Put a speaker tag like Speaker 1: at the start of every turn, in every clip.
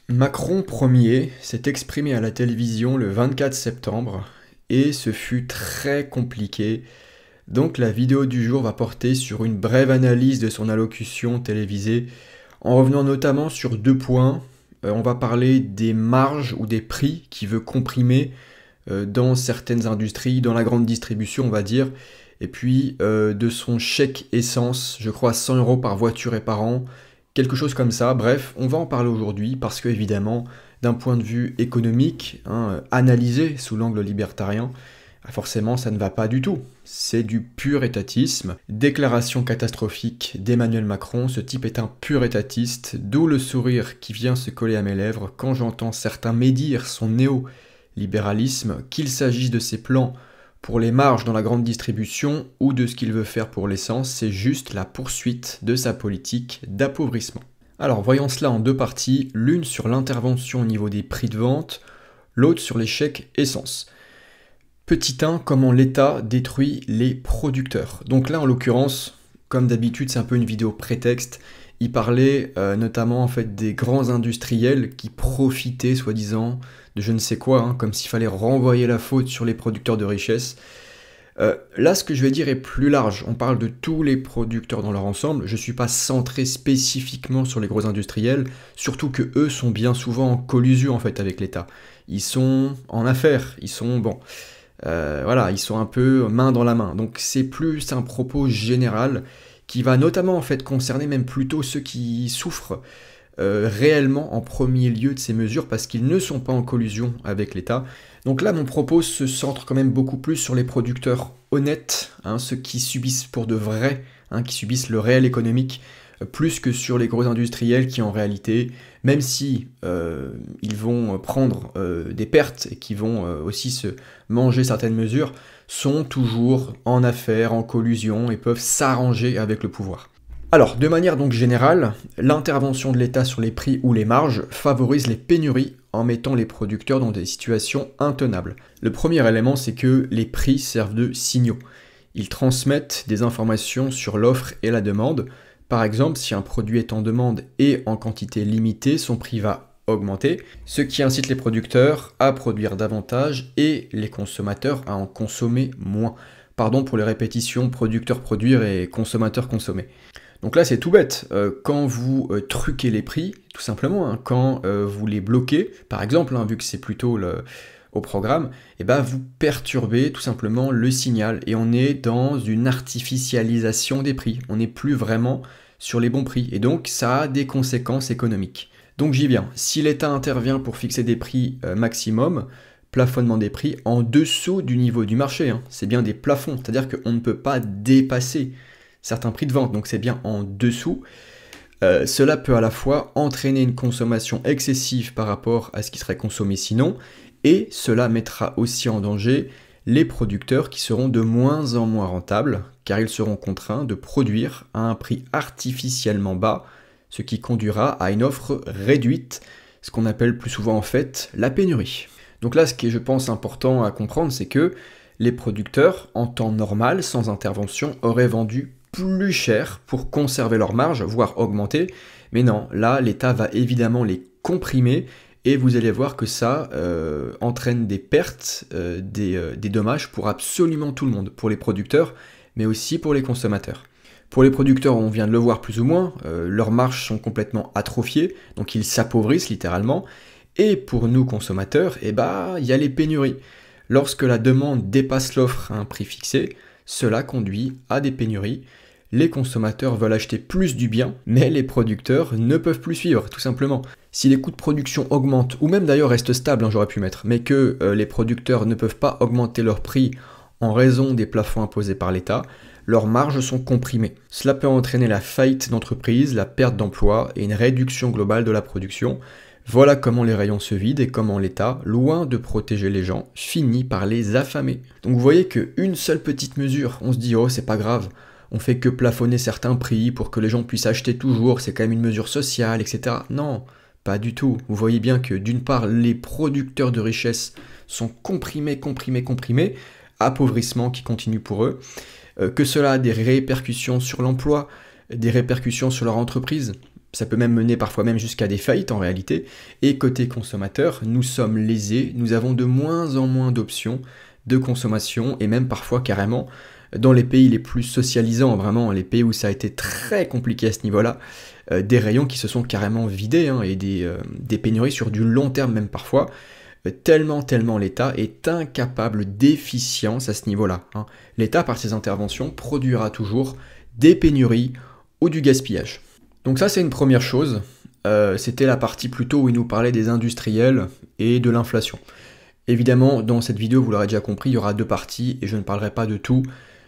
Speaker 1: Macron Ier s'est exprimé à la télévision le 24 septembre et ce fut très compliqué. Donc la vidéo du jour va porter sur une brève analyse de son allocution télévisée en revenant notamment sur deux points. On va parler des marges ou des prix qu'il veut comprimer dans certaines industries, dans la grande distribution on va dire, et puis de son chèque essence, je crois 100 euros par voiture et par an, quelque chose comme ça. Bref, on va en parler aujourd'hui parce que évidemment, d'un point de vue économique, analysé sous l'angle libertarien, forcément ça ne va pas du tout. C'est du pur étatisme. Déclaration catastrophique d'Emmanuel Macron, ce type est un pur étatiste, d'où le sourire qui vient se coller à mes lèvres quand j'entends certains médire son néo-libéralisme, qu'il s'agisse de ses plans pour les marges dans la grande distribution ou de ce qu'il veut faire pour l'essence, c'est juste la poursuite de sa politique d'appauvrissement. Alors voyons cela en deux parties, l'une sur l'intervention au niveau des prix de vente, l'autre sur les chèques essence. Petit 1, comment l'État détruit les producteurs. Donc là en l'occurrence, comme d'habitude c'est un peu une vidéo prétexte, il parlait notamment en fait des grands industriels qui profitaient soi-disant de je ne sais quoi, comme s'il fallait renvoyer la faute sur les producteurs de richesse. Là, ce que je vais dire est plus large. On parle de tous les producteurs dans leur ensemble. Je ne suis pas centré spécifiquement sur les gros industriels, surtout que eux sont bien souvent en collusion en fait avec l'État. Ils sont en affaires, ils sont voilà, ils sont un peu main dans la main. Donc c'est plus un propos général qui va notamment en fait concerner même plutôt ceux qui souffrent réellement en premier lieu de ces mesures parce qu'ils ne sont pas en collusion avec l'État. Donc là, mon propos se centre quand même beaucoup plus sur les producteurs honnêtes, ceux qui subissent pour de vrai, qui subissent le réel économique, plus que sur les gros industriels qui en réalité, même si ils vont prendre des pertes et qui vont aussi se manger certaines mesures, sont toujours en affaires, en collusion et peuvent s'arranger avec le pouvoir. Alors, de manière donc générale, l'intervention de l'État sur les prix ou les marges favorise les pénuries en mettant les producteurs dans des situations intenables. Le premier élément, c'est que les prix servent de signaux. Ils transmettent des informations sur l'offre et la demande. Par exemple, si un produit est en demande et en quantité limitée, son prix va augmenter, ce qui incite les producteurs à produire davantage et les consommateurs à en consommer moins. Pardon pour les répétitions, producteurs produire et consommateurs consommer. Donc là c'est tout bête, quand vous truquez les prix, tout simplement, quand vous les bloquez, par exemple, vu que c'est plutôt au programme, vous perturbez tout simplement le signal et on est dans une artificialisation des prix, on n'est plus vraiment sur les bons prix et donc ça a des conséquences économiques. Donc j'y viens, si l'État intervient pour fixer des prix maximum, plafonnement des prix en dessous du niveau du marché, c'est bien des plafonds, c'est-à-dire qu'on ne peut pas dépasser certains prix de vente, donc c'est bien en dessous. Cela peut à la fois entraîner une consommation excessive par rapport à ce qui serait consommé sinon, et cela mettra aussi en danger les producteurs qui seront de moins en moins rentables, car ils seront contraints de produire à un prix artificiellement bas, ce qui conduira à une offre réduite, ce qu'on appelle plus souvent en fait la pénurie. Donc là, ce qui est, je pense, important à comprendre, c'est que les producteurs, en temps normal, sans intervention, auraient vendu plus cher pour conserver leur marge, voire augmenter. Mais non, là, l'État va évidemment les comprimer et vous allez voir que ça entraîne des pertes, des dommages pour absolument tout le monde, pour les producteurs, mais aussi pour les consommateurs. Pour les producteurs, on vient de le voir plus ou moins, leurs marges sont complètement atrophiées, donc ils s'appauvrissent littéralement. Et pour nous consommateurs, il y a les pénuries. Lorsque la demande dépasse l'offre à un prix fixé, cela conduit à des pénuries. Les consommateurs veulent acheter plus du bien, mais les producteurs ne peuvent plus suivre, tout simplement. Si les coûts de production augmentent, ou même d'ailleurs restent stables, j'aurais pu mettre, mais que les producteurs ne peuvent pas augmenter leur prix en raison des plafonds imposés par l'État, leurs marges sont comprimées. Cela peut entraîner la faillite d'entreprises, la perte d'emplois et une réduction globale de la production. Voilà comment les rayons se vident et comment l'État, loin de protéger les gens, finit par les affamer. Donc vous voyez qu'une seule petite mesure, on se dit « oh c'est pas grave », on fait que plafonner certains prix pour que les gens puissent acheter toujours, c'est quand même une mesure sociale, etc. Non, pas du tout. Vous voyez bien que d'une part, les producteurs de richesse sont comprimés, appauvrissement qui continue pour eux, que cela a des répercussions sur l'emploi, des répercussions sur leur entreprise. ça peut même mener parfois même jusqu'à des faillites en réalité. Et côté consommateur, nous sommes lésés, nous avons de moins en moins d'options de consommation, et même parfois carrément, dans les pays les plus socialisants, vraiment les pays où ça a été très compliqué à ce niveau-là, des rayons qui se sont carrément vidés, hein, et des pénuries sur du long terme même parfois, tellement l'État est incapable d'efficience à ce niveau-là, hein. L'État, par ses interventions, produira toujours des pénuries ou du gaspillage. Donc ça, c'est une première chose. C'était la partie plutôt où il nous parlait des industriels et de l'inflation. Évidemment, dans cette vidéo, vous l'aurez déjà compris, il y aura deux parties et je ne parlerai pas de tout.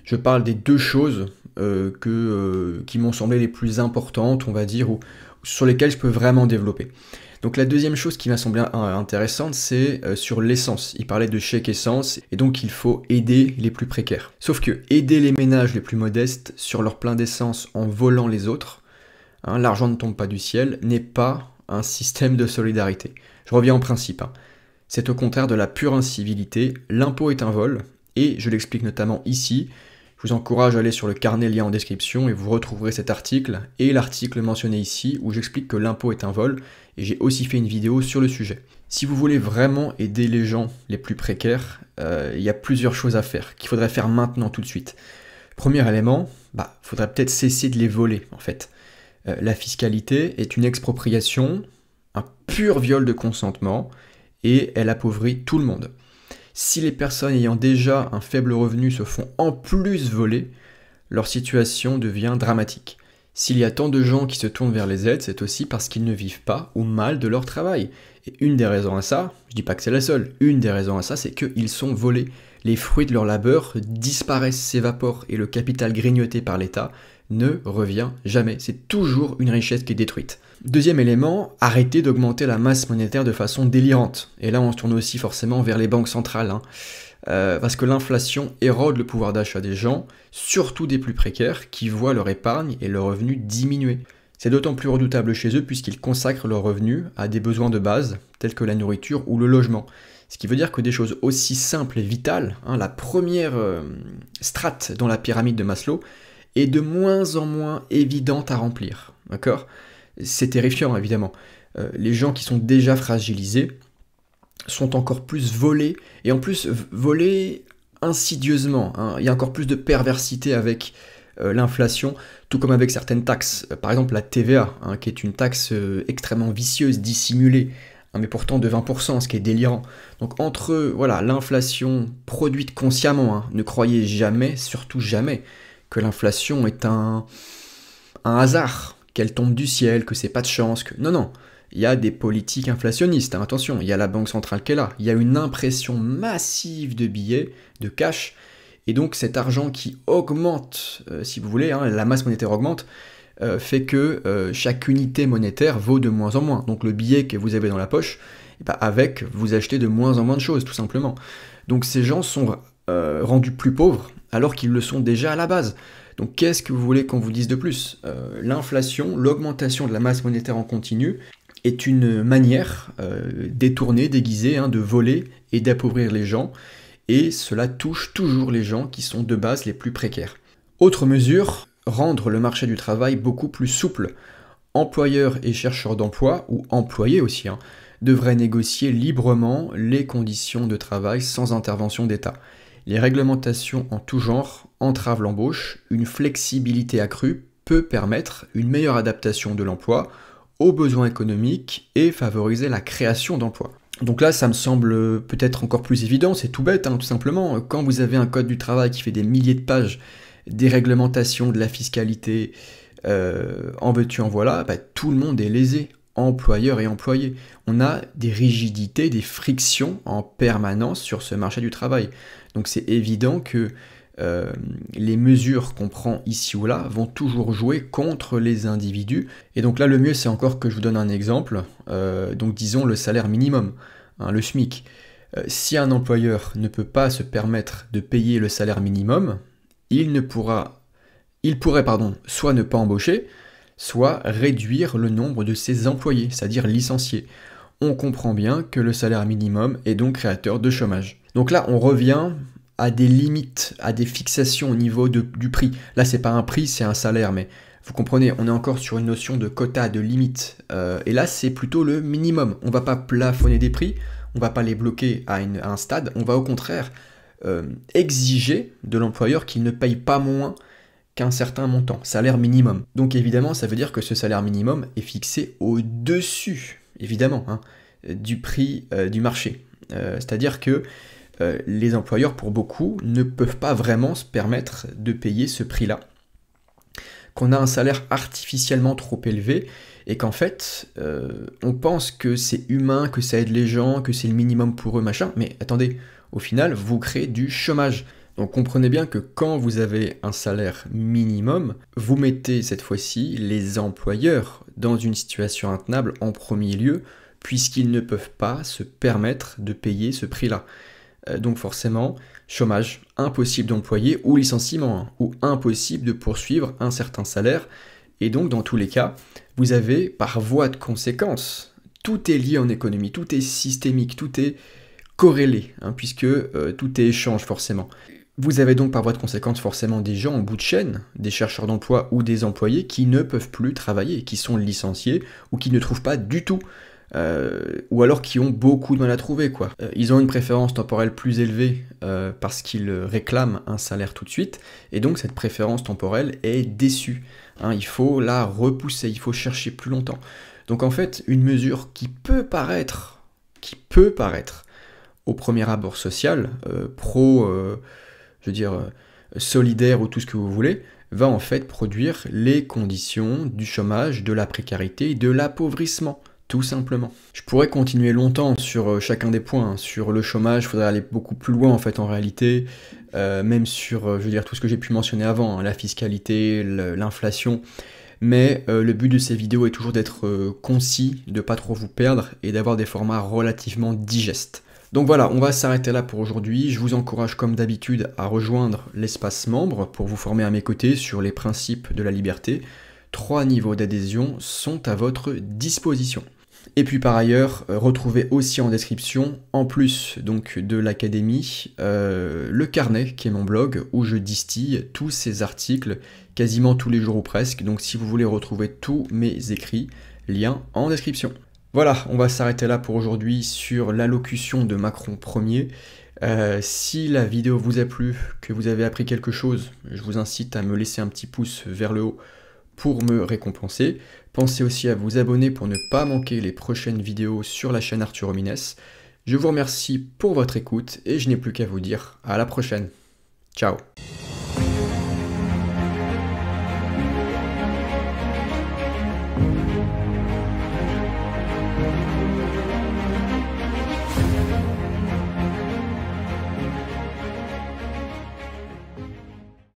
Speaker 1: Je parle des deux choses qui m'ont semblé les plus importantes, on va dire, ou sur lesquelles je peux vraiment développer. Donc la deuxième chose qui m'a semblé intéressante, c'est sur l'essence. Il parlait de chèque essence, et donc il faut aider les plus précaires. Sauf que aider les ménages les plus modestes sur leur plein d'essence en volant les autres, hein, l'argent ne tombe pas du ciel, n'est pas un système de solidarité. Je reviens au principe, hein. C'est au contraire de la pure incivilité, l'impôt est un vol, et je l'explique notamment ici. Je vous encourage à aller sur le carnet lien en description et vous retrouverez cet article et l'article mentionné ici où j'explique que l'impôt est un vol, et j'ai aussi fait une vidéo sur le sujet. Si vous voulez vraiment aider les gens les plus précaires, il y a plusieurs choses à faire, qu'il faudrait faire maintenant tout de suite. Premier élément, faudrait peut-être cesser de les voler en fait. La fiscalité est une expropriation, un pur viol de consentement, et elle appauvrit tout le monde. Si les personnes ayant déjà un faible revenu se font en plus voler, leur situation devient dramatique. S'il y a tant de gens qui se tournent vers les aides, c'est aussi parce qu'ils ne vivent pas ou mal de leur travail. Et une des raisons à ça, je dis pas que c'est la seule, une des raisons à ça, c'est qu'ils sont volés. Les fruits de leur labeur disparaissent, s'évaporent, et le capital grignoté par l'État ne revient jamais. C'est toujours une richesse qui est détruite. Deuxième élément, arrêtez d'augmenter la masse monétaire de façon délirante. Et là, on se tourne aussi forcément vers les banques centrales, hein. Parce que l'inflation érode le pouvoir d'achat des gens, surtout des plus précaires, qui voient leur épargne et leurs revenus diminuer. C'est d'autant plus redoutable chez eux puisqu'ils consacrent leurs revenus à des besoins de base, tels que la nourriture ou le logement. Ce qui veut dire que des choses aussi simples et vitales, hein, la première strate dans la pyramide de Maslow, est de moins en moins évidente à remplir. D'accord ? C'est terrifiant, évidemment. Les gens qui sont déjà fragilisés sont encore plus volés, et en plus volés insidieusement, hein. Il y a encore plus de perversité avec l'inflation, tout comme avec certaines taxes. Par exemple la TVA, hein, qui est une taxe extrêmement vicieuse, dissimulée, hein, mais pourtant de 20%, ce qui est délirant. Donc entre l'inflation produite consciemment, hein, ne croyez jamais, surtout jamais, que l'inflation est un hasard, qu'elle tombe du ciel, que c'est pas de chance, que... Non. Il y a des politiques inflationnistes, hein, attention, il y a la Banque centrale qui est là, il y a une impression massive de billets, de cash, et donc cet argent qui augmente, si vous voulez, hein, la masse monétaire augmente, fait que chaque unité monétaire vaut de moins en moins. Donc le billet que vous avez dans la poche, avec, vous achetez de moins en moins de choses, tout simplement. Donc ces gens sont rendus plus pauvres, alors qu'ils le sont déjà à la base. Donc qu'est-ce que vous voulez qu'on vous dise de plus ? L'inflation, l'augmentation de la masse monétaire en continu, est une manière détournée, déguisée, hein, de voler et d'appauvrir les gens, et cela touche toujours les gens qui sont de base les plus précaires. Autre mesure, rendre le marché du travail beaucoup plus souple. Employeurs et chercheurs d'emploi, ou employés aussi, hein, devraient négocier librement les conditions de travail sans intervention d'État. Les réglementations en tout genre entravent l'embauche, une flexibilité accrue peut permettre une meilleure adaptation de l'emploi aux besoins économiques et favoriser la création d'emplois. Donc là, ça me semble peut-être encore plus évident, c'est tout bête, hein, tout simplement. Quand vous avez un code du travail qui fait des milliers de pages, des réglementations, de la fiscalité, en veux-tu, en voilà, tout le monde est lésé, employeurs et employés. On a des rigidités, des frictions en permanence sur ce marché du travail. Donc c'est évident que les mesures qu'on prend ici ou là vont toujours jouer contre les individus. Et donc là, le mieux, c'est encore que je vous donne un exemple. Donc disons le salaire minimum, hein, le SMIC. Si un employeur ne peut pas se permettre de payer le salaire minimum, il pourrait soit ne pas embaucher, soit réduire le nombre de ses employés, c'est-à-dire licencier. On comprend bien que le salaire minimum est donc créateur de chômage. Donc là, on revient à des limites, à des fixations au niveau du prix. Là, c'est pas un prix, c'est un salaire, mais Vous comprenez, on est encore sur une notion de quota, de limite. Et là, c'est plutôt le minimum. On ne va pas plafonner des prix, on ne va pas les bloquer à un stade, on va au contraire exiger de l'employeur qu'il ne paye pas moins qu'un certain montant, salaire minimum. Donc évidemment, ça veut dire que ce salaire minimum est fixé au-dessus, évidemment, hein, du prix du marché. C'est-à-dire que les employeurs, pour beaucoup, ne peuvent pas vraiment se permettre de payer ce prix-là, qu'on a un salaire artificiellement trop élevé, et qu'en fait, on pense que c'est humain, que ça aide les gens, que c'est le minimum pour eux, machin, mais attendez, au final, vous créez du chômage. Donc comprenez bien que quand vous avez un salaire minimum, vous mettez cette fois-ci les employeurs dans une situation intenable en premier lieu, puisqu'ils ne peuvent pas se permettre de payer ce prix-là. Donc forcément, chômage, impossible d'employer, ou licenciement, hein, ou impossible de poursuivre un certain salaire. Et donc dans tous les cas, vous avez par voie de conséquence, tout est lié en économie, tout est systémique, tout est corrélé, hein, puisque tout est échange forcément. Vous avez donc par voie de conséquence forcément des gens en bout de chaîne, des chercheurs d'emploi ou des employés qui ne peuvent plus travailler, qui sont licenciés ou qui ne trouvent pas du tout, ou alors qui ont beaucoup de mal à trouver, quoi. Ils ont une préférence temporelle plus élevée parce qu'ils réclament un salaire tout de suite, et donc cette préférence temporelle est déçue. Hein, il faut la repousser, il faut chercher plus longtemps. Donc en fait, une mesure qui peut paraître au premier abord social, solidaire ou tout ce que vous voulez, va en fait produire les conditions du chômage, de la précarité et de l'appauvrissement, tout simplement. Je pourrais continuer longtemps sur chacun des points, hein. Sur le chômage, il faudrait aller beaucoup plus loin en fait en réalité, même sur tout ce que j'ai pu mentionner avant, hein, la fiscalité, l'inflation. Mais le but de ces vidéos est toujours d'être concis, de pas trop vous perdre et d'avoir des formats relativement digestes. Donc voilà, on va s'arrêter là pour aujourd'hui. Je vous encourage comme d'habitude à rejoindre l'espace membre pour vous former à mes côtés sur les principes de la liberté. 3 niveaux d'adhésion sont à votre disposition. Et puis par ailleurs, retrouvez aussi en description, en plus donc de l'académie, le carnet qui est mon blog où je distille tous ces articles quasiment tous les jours ou presque. Donc si vous voulez retrouver tous mes écrits, lien en description. Voilà, on va s'arrêter là pour aujourd'hui sur l'allocution de Macron Ier. Si la vidéo vous a plu, que vous avez appris quelque chose, je vous incite à me laisser un petit pouce vers le haut pour me récompenser. Pensez aussi à vous abonner pour ne pas manquer les prochaines vidéos sur la chaîne Arthur Homines. Je vous remercie pour votre écoute et je n'ai plus qu'à vous dire à la prochaine. Ciao.